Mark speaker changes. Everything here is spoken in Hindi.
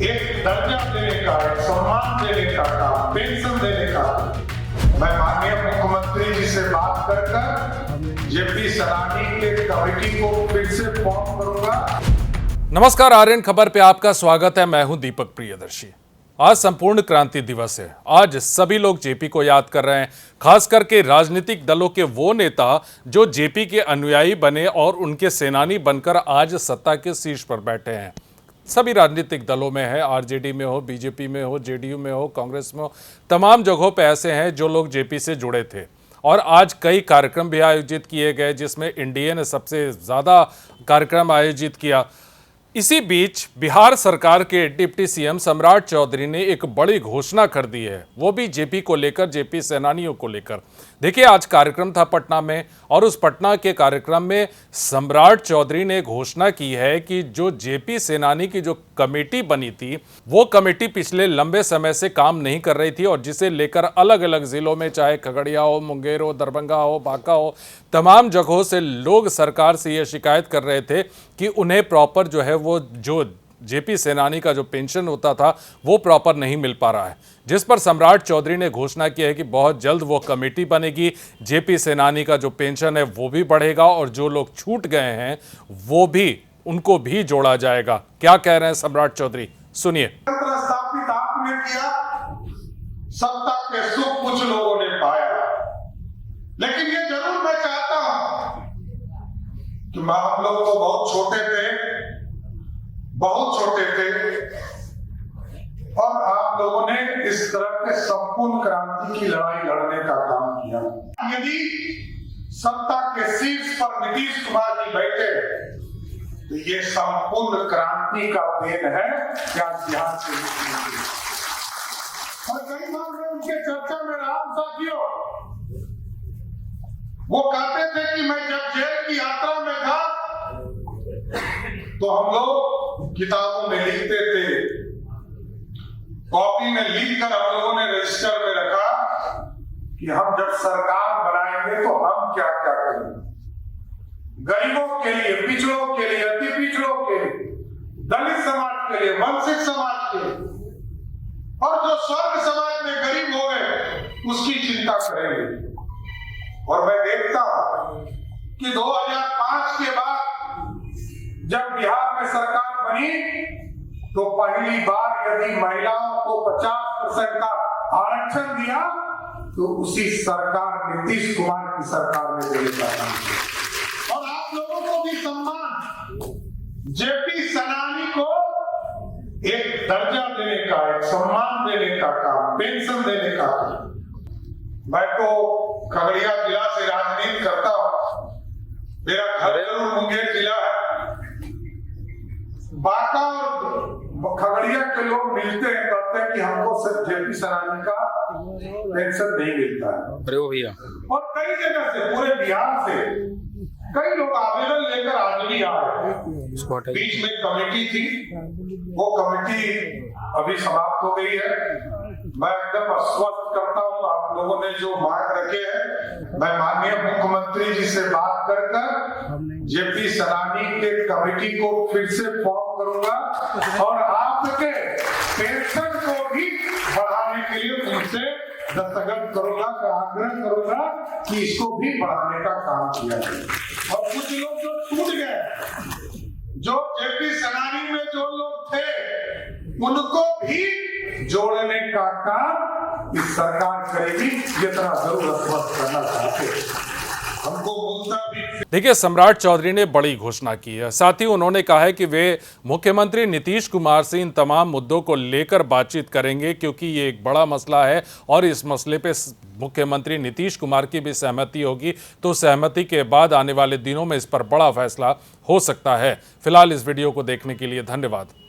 Speaker 1: एक दर्जा देने का, एक सम्मान देने का काम, पेंशन देने का। मैं माननीय मुख्यमंत्री जी से बात कर जेपी सलानी के कमेटी को फिर से फॉर्म करूंगा।
Speaker 2: नमस्कार, आर्यन खबर पे आपका स्वागत है। मैं हूं दीपक प्रियदर्शी। आज संपूर्ण क्रांति दिवस है। आज सभी लोग जेपी को याद कर रहे हैं, खास करके राजनीतिक दलों के वो नेता जो जेपी के अनुयायी बने और उनके सेनानी बनकर आज सत्ता के शीर्ष पर बैठे हैं। सभी राजनीतिक दलों में है, आरजेडी में हो, बीजेपी में हो, जेडीयू में हो, कांग्रेस में हो, तमाम जगहों पे ऐसे हैं जो लोग जेपी से जुड़े थे। और आज कई कार्यक्रम भी आयोजित किए गए, जिसमें एनडीए ने सबसे ज़्यादा कार्यक्रम आयोजित किया। इसी बीच बिहार सरकार के डिप्टी सीएम सम्राट चौधरी ने एक बड़ी घोषणा कर दी है, वो भी जेपी को लेकर, जेपी सेनानियों को लेकर। देखिए, आज कार्यक्रम था पटना में और उस पटना के कार्यक्रम में सम्राट चौधरी ने घोषणा की है कि जो जेपी सेनानी की जो कमेटी बनी थी, वो कमेटी पिछले लंबे समय से काम नहीं कर रही थी और जिसे लेकर अलग अलग जिलों में, चाहे खगड़िया हो, मुंगेर हो, दरभंगा हो, बांका हो, तमाम जगहों से लोग सरकार से ये शिकायत कर रहे थे कि उन्हें प्रॉपर जो है वो जो जेपी सेनानी का जो पेंशन होता था वो प्रॉपर नहीं मिल पा रहा है। जिस पर सम्राट चौधरी ने घोषणा की है कि बहुत जल्द वो कमेटी बनेगी, जेपी सेनानी का जो पेंशन है वो भी बढ़ेगा और जो लोग छूट गए हैं वो भी, उनको भी जोड़ा जाएगा। क्या कह रहे हैं सम्राट चौधरी, सुनिए।
Speaker 1: स्थापित आपने किया, सत्ता के सुख कुछ लोगों ने पाया, लेकिन ये जरूर मैं चाहता हूं कि मैं आप लोग तो बहुत छोटे थे और आप लोगों ने इस तरह के संपूर्ण क्रांति की लड़ाई लड़ने का काम किया। यदि सत्ता के शीर्ष पर नीतीश कुमार जी बैठे तो ये संपूर्ण क्रांति का देन है, क्या ध्यान से। और कई बार मैं उनके चर्चा में रहा साथियों, वो कहते थे कि मैं जब जेल की यात्रा में था तो हम लोग किताबों में लिखते थे, कॉपी में लिखकर हम लोगों ने रजिस्टर में रखा कि हम जब सरकार बनाएंगे तो हम क्या क्या करेंगे, गरीबों के लिए, पिछड़ों के लिए, अति पिछड़ों के लिए, दलित समाज के लिए, वंचित समाज के लिए, और जो स्वर्ग समाज में गरीब हो गए उसकी चिंता करेंगे। और मैं देखता हूं कि 2005 के बाद जब बिहार में सरकार बनी तो पहली बार यदि महिलाओं को 50% का आरक्षण दिया तो उसी सरकार, नीतीश कुमार की सरकार ने देने का काम किया। और आप लोगों को भी सम्मान, जेपी सलानी को एक दर्जा देने का, एक सम्मान देने का काम, पेंशन देने का काम। मैं तो खगड़िया जिला से राजनीति करता हूं, मेरा घर जरूर मुंगेर जिला है। बांका और खगड़िया के लोग मिलते हैं, कहते हैं कि हमको सिर्फ जेपी सलानी का पेंशन नहीं मिलता है।
Speaker 2: अरे वो भैया, और
Speaker 1: कई जगह से, पूरे बिहार से कई लोग आवेदन लेकर आज भी आ रहे हैं। बीच में कमेटी थी, वो कमेटी अभी समाप्त हो गई है। मैं एकदम आश्वस्त करता हूं, आप लोगों ने जो मांग रखे हैं, मैं माननीय मुख्यमंत्री जी से बात कर जेपी सलानी के कमेटी को फिर से फॉर्म करूंगा और आपके पेंशन को भी बढ़ाने के लिए उनसे दस्तखत करूंगा, आग्रह करूंगा कि इसको भी बढ़ाने का काम किया जाए। और कुछ लोग जो छूट गए, जो जेपी सलानी में जो लोग थे, उनको भी जोड़ने का काम इस सरकार करेगी, जितना जरूरत करना चाहते हैं। हमको मुद्दा भी।
Speaker 2: देखिए, सम्राट चौधरी ने बड़ी घोषणा की है। साथ ही उन्होंने कहा है कि वे मुख्यमंत्री नीतीश कुमार से इन तमाम मुद्दों को लेकर बातचीत करेंगे, क्योंकि ये एक बड़ा मसला है और इस मसले पे मुख्यमंत्री नीतीश कुमार की भी सहमति होगी। तो सहमति के बाद आने वाले दिनों में इस पर बड़ा फैसला हो सकता है। फिलहाल इस वीडियो को देखने के लिए धन्यवाद।